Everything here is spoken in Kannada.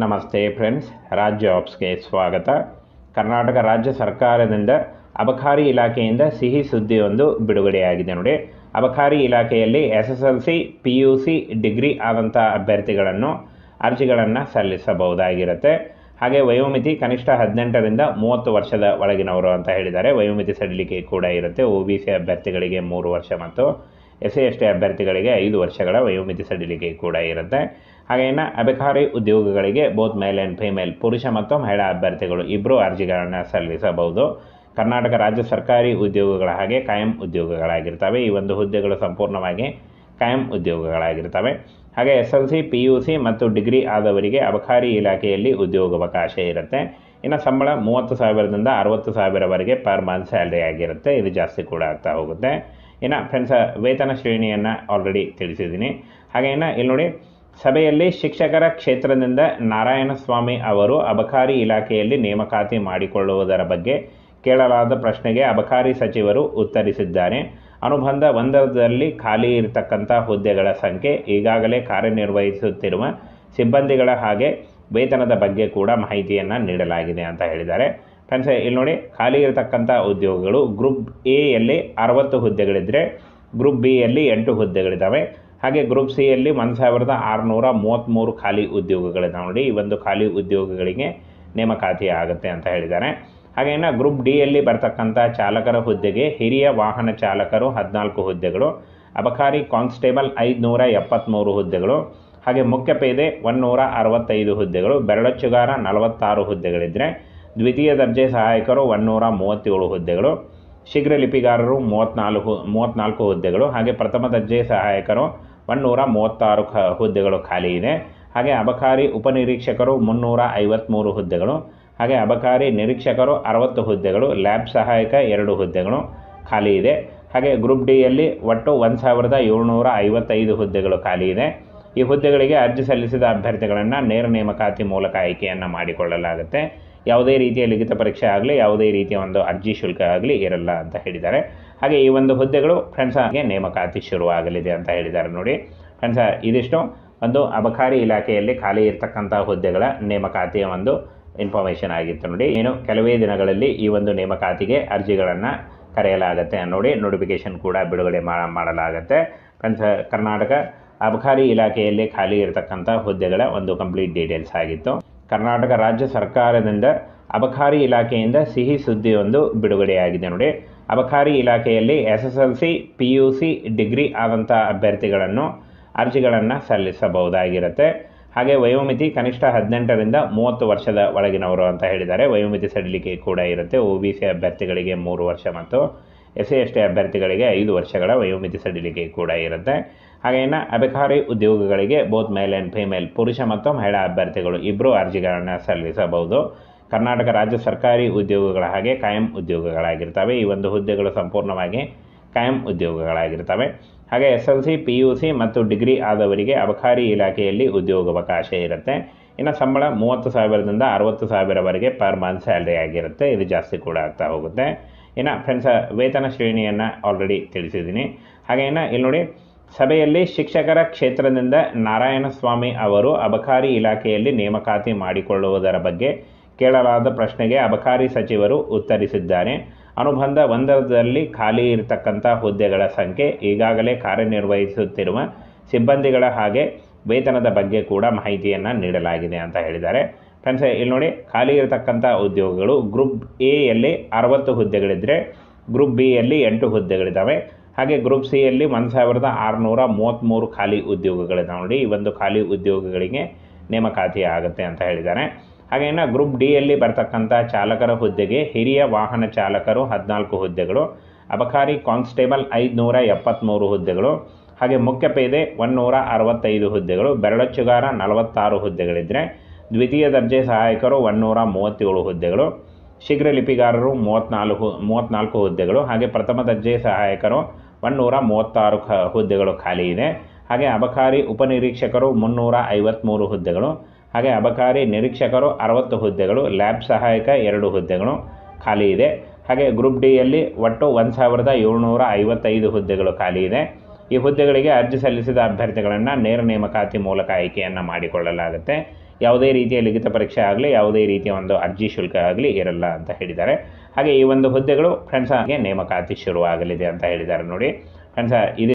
ನಮಸ್ತೆ ಫ್ರೆಂಡ್ಸ್, ರಾಜ್ ಜಾಬ್ಸ್ಗೆ ಸ್ವಾಗತ. ಕರ್ನಾಟಕ ರಾಜ್ಯ ಸರ್ಕಾರದಿಂದ ಅಬಕಾರಿ ಇಲಾಖೆಯಿಂದ ಸಿಹಿ ಸುದ್ದಿಯೊಂದು ಬಿಡುಗಡೆಯಾಗಿದೆ ನೋಡಿ. ಅಬಕಾರಿ ಇಲಾಖೆಯಲ್ಲಿ SSLC PUC ಡಿಗ್ರಿ ಆದಂಥ ಅಭ್ಯರ್ಥಿಗಳನ್ನು ಅರ್ಜಿಗಳನ್ನು ಸಲ್ಲಿಸಬಹುದಾಗಿರುತ್ತೆ. ಹಾಗೆ ವಯೋಮಿತಿ ಕನಿಷ್ಠ 18ರಿಂದ 30 ವರ್ಷದ ಒಳಗಿನವರು ಅಂತ ಹೇಳಿದ್ದಾರೆ. ವಯೋಮಿತಿ ಸಡಿಲಿಕೆ ಕೂಡ ಇರುತ್ತೆ. OBC ಅಭ್ಯರ್ಥಿಗಳಿಗೆ 3 ವರ್ಷ ಮತ್ತು SC/ST ಅಭ್ಯರ್ಥಿಗಳಿಗೆ 5 ವರ್ಷಗಳ ವಯೋಮಿತಿ ಸಡಿಲಿಕೆ ಕೂಡ ಇರುತ್ತೆ. ಹಾಗೆಯೇ ಅಬಕಾರಿ ಉದ್ಯೋಗಗಳಿಗೆ ಬೋತ್ ಮೇಲ್ ಆ್ಯಂಡ್ ಫಿಮೇಲ್, ಪುರುಷ ಮತ್ತು ಮಹಿಳಾ ಅಭ್ಯರ್ಥಿಗಳು ಇಬ್ಬರು ಅರ್ಜಿಗಳನ್ನು ಸಲ್ಲಿಸಬಹುದು. ಕರ್ನಾಟಕ ರಾಜ್ಯ ಸರ್ಕಾರಿ ಉದ್ಯೋಗಗಳ ಹಾಗೆ ಕಾಯಂ ಉದ್ಯೋಗಗಳಾಗಿರ್ತವೆ. ಈ ಒಂದು ಹುದ್ದೆಗಳು ಸಂಪೂರ್ಣವಾಗಿ ಕಾಯಂ ಉದ್ಯೋಗಗಳಾಗಿರ್ತವೆ. ಹಾಗೆ SLC PUC ಮತ್ತು ಡಿಗ್ರಿ ಆದವರಿಗೆ ಅಬಕಾರಿ ಇಲಾಖೆಯಲ್ಲಿ ಉದ್ಯೋಗಾವಕಾಶ ಇರುತ್ತೆ. ಇನ್ನು ಸಂಬಳ 30,000ದಿಂದ 60,000ವರೆಗೆ ಪರ್ ಮಂತ್ ಸ್ಯಾಲ್ರಿ ಆಗಿರುತ್ತೆ. ಇದು ಜಾಸ್ತಿ ಕೂಡ ಆಗ್ತಾ ಹೋಗುತ್ತೆ. ಇನ್ನು ಫ್ರೆಂಡ್ಸ್, ವೇತನ ಶ್ರೇಣಿಯನ್ನು ಆಲ್ರೆಡಿ ತಿಳಿಸಿದ್ದೀನಿ. ಹಾಗೆಯೇ ಇಲ್ಲಿ ನೋಡಿ, ಸಭೆಯಲ್ಲಿ ಶಿಕ್ಷಕರ ಕ್ಷೇತ್ರದಿಂದ ನಾರಾಯಣಸ್ವಾಮಿ ಅವರು ಅಬಕಾರಿ ಇಲಾಖೆಯಲ್ಲಿ ನೇಮಕಾತಿ ಮಾಡಿಕೊಳ್ಳುವುದರ ಬಗ್ಗೆ ಕೇಳಲಾದ ಪ್ರಶ್ನೆಗೆ ಅಬಕಾರಿ ಸಚಿವರು ಉತ್ತರಿಸಿದ್ದಾರೆ. ಅನುಬಂಧ 1ರಲ್ಲಿ ಖಾಲಿ ಇರತಕ್ಕಂಥ ಹುದ್ದೆಗಳ ಸಂಖ್ಯೆ, ಈಗಾಗಲೇ ಕಾರ್ಯನಿರ್ವಹಿಸುತ್ತಿರುವ ಸಿಬ್ಬಂದಿಗಳ ಹಾಗೆ ವೇತನದ ಬಗ್ಗೆ ಕೂಡ ಮಾಹಿತಿಯನ್ನು ನೀಡಲಾಗಿದೆ ಅಂತ ಹೇಳಿದ್ದಾರೆ. ಫ್ರೆಂಡ್ಸ್, ಇಲ್ಲಿ ನೋಡಿ, ಖಾಲಿ ಇರತಕ್ಕಂಥ ಉದ್ಯೋಗಗಳು ಗ್ರೂಪ್ ಎಯಲ್ಲಿ 60 ಹುದ್ದೆಗಳಿದ್ದರೆ ಗ್ರೂಪ್ ಬಿಯಲ್ಲಿ 8 ಹುದ್ದೆಗಳಿದ್ದಾವೆ. ಹಾಗೆ ಗ್ರೂಪ್ ಸಿಯಲ್ಲಿ 1,633 ಖಾಲಿ ಉದ್ಯೋಗಗಳಿದ್ದಾವೆ ನೋಡಿ. ಈ ಒಂದು ಖಾಲಿ ಉದ್ಯೋಗಗಳಿಗೆ ನೇಮಕಾತಿ ಆಗುತ್ತೆ ಅಂತ ಹೇಳಿದ್ದಾರೆ. ಹಾಗೆಯೇ ಗ್ರೂಪ್ ಡಿಯಲ್ಲಿ ಬರ್ತಕ್ಕಂಥ ಚಾಲಕರ ಹುದ್ದೆಗೆ ಹಿರಿಯ ವಾಹನ ಚಾಲಕರು 14 ಹುದ್ದೆಗಳು, ಅಬಕಾರಿ ಕಾನ್ಸ್ಟೇಬಲ್ 573 ಹುದ್ದೆಗಳು, ಹಾಗೆ ಮುಖ್ಯ ಪೇದೆ 165 ಹುದ್ದೆಗಳು, ಬೆರಳಚ್ಚುಗಾರ 46 ಹುದ್ದೆಗಳಿದ್ದರೆ ದ್ವಿತೀಯ ದರ್ಜೆ ಸಹಾಯಕರು 137 ಹುದ್ದೆಗಳು, ಶೀಘ್ರ ಲಿಪಿಗಾರರು 34 ಹುದ್ದೆಗಳು, ಹಾಗೆ ಪ್ರಥಮ ದರ್ಜೆ ಸಹಾಯಕರು 136 ಹುದ್ದೆಗಳು ಖಾಲಿ ಇದೆ. ಹಾಗೆ ಅಬಕಾರಿ ಉಪನಿರೀಕ್ಷಕರು 353 ಹುದ್ದೆಗಳು, ಹಾಗೆ ಅಬಕಾರಿ ನಿರೀಕ್ಷಕರು 60 ಹುದ್ದೆಗಳು, ಲ್ಯಾಬ್ ಸಹಾಯಕ 2 ಹುದ್ದೆಗಳು ಖಾಲಿ ಇದೆ. ಹಾಗೆ ಗ್ರೂಪ್ ಡಿಯಲ್ಲಿ ಒಟ್ಟು 1,755 ಹುದ್ದೆಗಳು ಖಾಲಿ ಇದೆ. ಈ ಹುದ್ದೆಗಳಿಗೆ ಅರ್ಜಿ ಸಲ್ಲಿಸಿದ ಅಭ್ಯರ್ಥಿಗಳನ್ನು ನೇರ ನೇಮಕಾತಿ ಮೂಲಕ ಆಯ್ಕೆಯನ್ನು ಮಾಡಿಕೊಳ್ಳಲಾಗುತ್ತೆ. ಯಾವುದೇ ರೀತಿಯ ಲಿಖಿತ ಪರೀಕ್ಷೆ ಆಗಲಿ, ಯಾವುದೇ ರೀತಿಯ ಒಂದು ಅರ್ಜಿ ಶುಲ್ಕ ಆಗಲಿ ಇರಲ್ಲ ಅಂತ ಹೇಳಿದ್ದಾರೆ. ಹಾಗೆ ಈ ಒಂದು ಹುದ್ದೆಗಳು ಫ್ರೆಂಡ್ಸ್ ಹಾಗೆ ನೇಮಕಾತಿ ಶುರುವಾಗಲಿದೆ ಅಂತ ಹೇಳಿದ್ದಾರೆ ನೋಡಿ. ಫ್ರೆಂಡ್ಸ್, ಇದಿಷ್ಟು ಒಂದು ಅಬಕಾರಿ ಇಲಾಖೆಯಲ್ಲಿ ಖಾಲಿ ಇರತಕ್ಕಂಥ ಹುದ್ದೆಗಳ ನೇಮಕಾತಿಯ ಒಂದು ಇನ್ಫಾರ್ಮೇಷನ್ ಆಗಿತ್ತು ನೋಡಿ. ಏನು ಕೆಲವೇ ದಿನಗಳಲ್ಲಿ ಈ ಒಂದು ನೇಮಕಾತಿಗೆ ಅರ್ಜಿಗಳನ್ನು ಕರೆಯಲಾಗುತ್ತೆ ನೋಡಿ. ನೋಟಿಫಿಕೇಶನ್ ಕೂಡ ಬಿಡುಗಡೆ ಮಾಡಲಾಗುತ್ತೆ. ಫ್ರೆಂಡ್ಸ್, ಕರ್ನಾಟಕ ಅಬಕಾರಿ ಇಲಾಖೆಯಲ್ಲಿ ಖಾಲಿ ಇರತಕ್ಕಂಥ ಹುದ್ದೆಗಳ ಒಂದು ಕಂಪ್ಲೀಟ್ ಡೀಟೇಲ್ಸ್ ಆಗಿತ್ತು. ಕರ್ನಾಟಕ ರಾಜ್ಯ ಸರ್ಕಾರದಿಂದ ಅಬಕಾರಿ ಇಲಾಖೆಯಿಂದ ಸಿಹಿ ಸುದ್ದಿಯೊಂದು ಬಿಡುಗಡೆಯಾಗಿದೆ ನೋಡಿ. ಅಬಕಾರಿ ಇಲಾಖೆಯಲ್ಲಿ SSLC PUC ಡಿಗ್ರಿ ಆದಂಥ ಅಭ್ಯರ್ಥಿಗಳನ್ನು ಅರ್ಜಿಗಳನ್ನು ಸಲ್ಲಿಸಬಹುದಾಗಿರುತ್ತೆ. ಹಾಗೆ ವಯೋಮಿತಿ ಕನಿಷ್ಠ 18ರಿಂದ 30 ವರ್ಷದ ಒಳಗಿನವರು ಅಂತ ಹೇಳಿದ್ದಾರೆ. ವಯೋಮಿತಿ ಸಡಿಲಿಕೆ ಕೂಡ ಇರುತ್ತೆ. OBC ಅಭ್ಯರ್ಥಿಗಳಿಗೆ 3 ವರ್ಷ ಮತ್ತು SC/ST ಅಭ್ಯರ್ಥಿಗಳಿಗೆ 5 ವರ್ಷಗಳ ವಯೋಮಿತಿ ಸಡಿಲಿಕೆ ಕೂಡ ಇರುತ್ತೆ. ಹಾಗೆಯೇ ಅಬಕಾರಿ ಉದ್ಯೋಗಗಳಿಗೆ ಬೋತ್ ಮೇಲ್ ಆ್ಯಂಡ್ ಫಿಮೇಲ್, ಪುರುಷ ಮತ್ತು ಮಹಿಳಾ ಅಭ್ಯರ್ಥಿಗಳು ಇಬ್ಬರು ಅರ್ಜಿಗಳನ್ನು ಸಲ್ಲಿಸಬಹುದು. ಕರ್ನಾಟಕ ರಾಜ್ಯ ಸರ್ಕಾರಿ ಉದ್ಯೋಗಗಳ ಹಾಗೆ ಕಾಯಂ ಉದ್ಯೋಗಗಳಾಗಿರ್ತವೆ. ಈ ಒಂದು ಹುದ್ದೆಗಳು ಸಂಪೂರ್ಣವಾಗಿ ಕಾಯಂ ಉದ್ಯೋಗಗಳಾಗಿರ್ತವೆ. ಹಾಗೆ SLC PUC ಮತ್ತು ಡಿಗ್ರಿ ಆದವರಿಗೆ ಅಬಕಾರಿ ಇಲಾಖೆಯಲ್ಲಿ ಉದ್ಯೋಗಾವಕಾಶ ಇರುತ್ತೆ. ಇನ್ನು ಸಂಬಳ 30,000ದಿಂದ 60,000ವರೆಗೆ ಪರ್ ಮಂತ್ ಸ್ಯಾಲ್ರಿ ಆಗಿರುತ್ತೆ. ಇದು ಜಾಸ್ತಿ ಕೂಡ ಆಗ್ತಾ ಹೋಗುತ್ತೆ. ಇನ್ನು ಫ್ರೆಂಡ್ಸ್, ವೇತನ ಶ್ರೇಣಿಯನ್ನು ಆಲ್ರೆಡಿ ತಿಳಿಸಿದ್ದೀನಿ. ಹಾಗೆಯೇ ಇಲ್ಲಿ ನೋಡಿ, ಸಭೆಯಲ್ಲಿ ಶಿಕ್ಷಕರ ಕ್ಷೇತ್ರದಿಂದ ನಾರಾಯಣಸ್ವಾಮಿ ಅವರು ಅಬಕಾರಿ ಇಲಾಖೆಯಲ್ಲಿ ನೇಮಕಾತಿ ಮಾಡಿಕೊಳ್ಳುವುದರ ಬಗ್ಗೆ ಕೇಳಲಾದ ಪ್ರಶ್ನೆಗೆ ಅಬಕಾರಿ ಸಚಿವರು ಉತ್ತರಿಸಿದ್ದಾರೆ. ಅನುಬಂಧ 1ರಲ್ಲಿ ಖಾಲಿ ಇರತಕ್ಕಂಥ ಹುದ್ದೆಗಳ ಸಂಖ್ಯೆ, ಈಗಾಗಲೇ ಕಾರ್ಯನಿರ್ವಹಿಸುತ್ತಿರುವ ಸಿಬ್ಬಂದಿಗಳ ಹಾಗೆ ವೇತನದ ಬಗ್ಗೆ ಕೂಡ ಮಾಹಿತಿಯನ್ನು ನೀಡಲಾಗಿದೆ ಅಂತ ಹೇಳಿದ್ದಾರೆ. ಫ್ರೆಂಡ್ಸ್, ಇಲ್ಲಿ ನೋಡಿ, ಖಾಲಿ ಇರತಕ್ಕಂಥ ಉದ್ಯೋಗಗಳು ಗ್ರೂಪ್ ಎಯಲ್ಲಿ 60 ಹುದ್ದೆಗಳಿದ್ದರೆ ಗ್ರೂಪ್ ಬಿಯಲ್ಲಿ 8 ಹುದ್ದೆಗಳಿದ್ದಾವೆ. ಹಾಗೆ ಗ್ರೂಪ್ ಸಿಯಲ್ಲಿ 1,633 ಖಾಲಿ ಉದ್ಯೋಗಗಳಿದ್ದಾವೆ ನೋಡಿ. ಈ ಒಂದು ಖಾಲಿ ಉದ್ಯೋಗಗಳಿಗೆ ನೇಮಕಾತಿ ಆಗುತ್ತೆ ಅಂತ ಹೇಳಿದ್ದಾರೆ. ಹಾಗೆಯೇ ಗ್ರೂಪ್ ಡಿಯಲ್ಲಿ ಬರ್ತಕ್ಕಂಥ ಚಾಲಕರ ಹುದ್ದೆಗೆ ಹಿರಿಯ ವಾಹನ ಚಾಲಕರು 14 ಹುದ್ದೆಗಳು, ಅಬಕಾರಿ ಕಾನ್ಸ್ಟೇಬಲ್ 573 ಹುದ್ದೆಗಳು, ಹಾಗೆ ಮುಖ್ಯ ಪೇದೆ 165 ಹುದ್ದೆಗಳು, ಬೆರಳಚ್ಚುಗಾರ 46 ಹುದ್ದೆಗಳಿದ್ದರೆ ದ್ವಿತೀಯ ದರ್ಜೆ ಸಹಾಯಕರು 137 ಹುದ್ದೆಗಳು, ಶೀಘ್ರ ಲಿಪಿಗಾರರು 34 ಹುದ್ದೆಗಳು, ಹಾಗೆ ಪ್ರಥಮ ದರ್ಜೆ ಸಹಾಯಕರು 136 ಹುದ್ದೆಗಳು ಖಾಲಿ ಇದೆ. ಹಾಗೆ ಅಬಕಾರಿ ಉಪನಿರೀಕ್ಷಕರು 353 ಹುದ್ದೆಗಳು, ಹಾಗೆ ಅಬಕಾರಿ ನಿರೀಕ್ಷಕರು 60 ಹುದ್ದೆಗಳು, ಲ್ಯಾಬ್ ಸಹಾಯಕ 2 ಹುದ್ದೆಗಳು ಖಾಲಿ ಇದೆ. ಹಾಗೆ ಗ್ರೂಪ್ ಡಿಯಲ್ಲಿ ಒಟ್ಟು 1,755 ಹುದ್ದೆಗಳು ಖಾಲಿ ಇದೆ. ಈ ಹುದ್ದೆಗಳಿಗೆ ಅರ್ಜಿ ಸಲ್ಲಿಸಿದ ಅಭ್ಯರ್ಥಿಗಳನ್ನು ನೇರ ನೇಮಕಾತಿ ಮೂಲಕ ಆಯ್ಕೆಯನ್ನು ಮಾಡಿಕೊಳ್ಳಲಾಗುತ್ತೆ. ಯಾವುದೇ ರೀತಿಯ ಲಿಖಿತ ಪರೀಕ್ಷೆ ಆಗಲಿ ಯಾವುದೇ ರೀತಿಯ ಒಂದು ಅರ್ಜಿ ಶುಲ್ಕ ಆಗಲಿ ಇರಲ್ಲ ಅಂತ ಹೇಳಿದ್ದಾರೆ. ಹಾಗೆ ಈ ಒಂದು ಹುದ್ದೆಗಳು ಫ್ರೆಂಡ್ಸ್ ಹಾಗೆ ನೇಮಕಾತಿ ಶುರುವಾಗಲಿದೆ ಅಂತ ಹೇಳಿದ್ದಾರೆ ನೋಡಿ ಫ್ರೆಂಡ್ಸ್. ಇದು